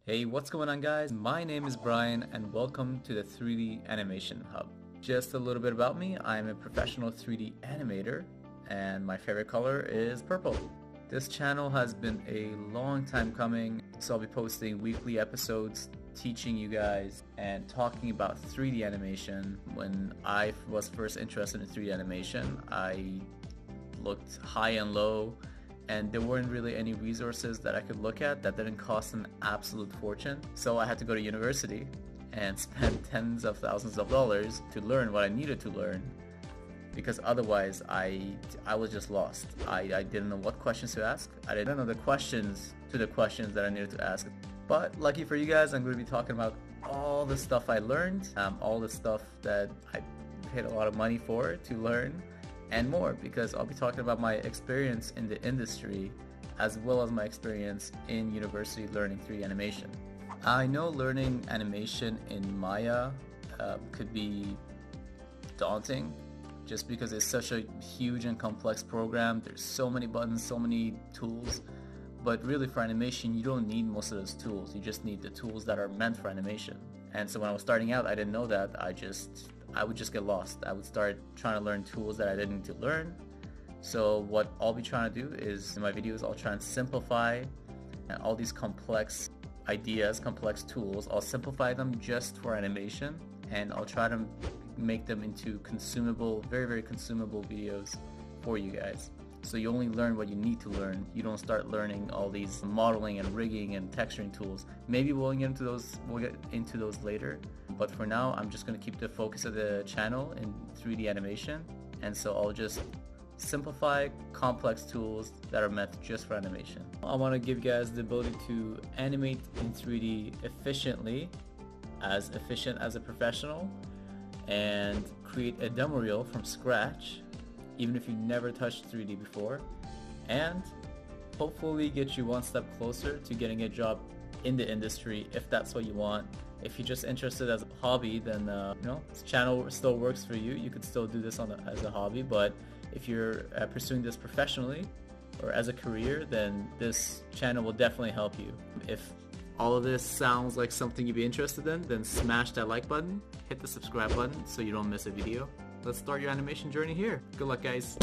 Hey, what's going on guys? My name is Brian and welcome to the 3D Animation Hub. Just a little bit about me, I'm a professional 3D animator and my favorite color is purple. This channel has been a long time coming, so I'll be posting weekly episodes teaching you guys and talking about 3D animation. When I was first interested in 3D animation, I looked high and low and there weren't really any resources that I could look at that didn't cost an absolute fortune. So I had to go to university and spend tens of thousands of dollars to learn what I needed to learn, because otherwise I was just lost. I didn't know what questions to ask. I didn't know the questions to the questions that I needed to ask. But lucky for you guys, I'm going to be talking about all the stuff I learned, all the stuff that I paid a lot of money for to learn, and more, because I'll be talking about my experience in the industry as well as my experience in university learning 3D animation. I know learning animation in Maya could be daunting just because it's such a huge and complex program. There's so many buttons, so many tools, but really for animation you don't need most of those tools. You just need the tools that are meant for animation. And so when I was starting out, I didn't know that. I would just get lost. I would start trying to learn tools that I didn't need to learn. So what I'll be trying to do is, in my videos, I'll try and simplify all these complex ideas, complex tools. I'll simplify them just for animation, and I'll try to make them into consumable, very, very consumable videos for you guys. So you only learn what you need to learn. You don't start learning all these modeling and rigging and texturing tools. Maybe we'll get into those later. But for now, I'm just going to keep the focus of the channel in 3D animation. And so I'll just simplify complex tools that are meant just for animation. I want to give you guys the ability to animate in 3D efficiently, as efficient as a professional, and create a demo reel from scratch, even if you never touched 3D before, and hopefully get you one step closer to getting a job in the industry if that's what you want. If you're just interested as a hobby, then this channel still works for you. You could still do this as a hobby, but if you're pursuing this professionally or as a career, then this channel will definitely help you. If all of this sounds like something you'd be interested in, then smash that like button, hit the subscribe button so you don't miss a video. Let's start your animation journey here. Good luck, guys.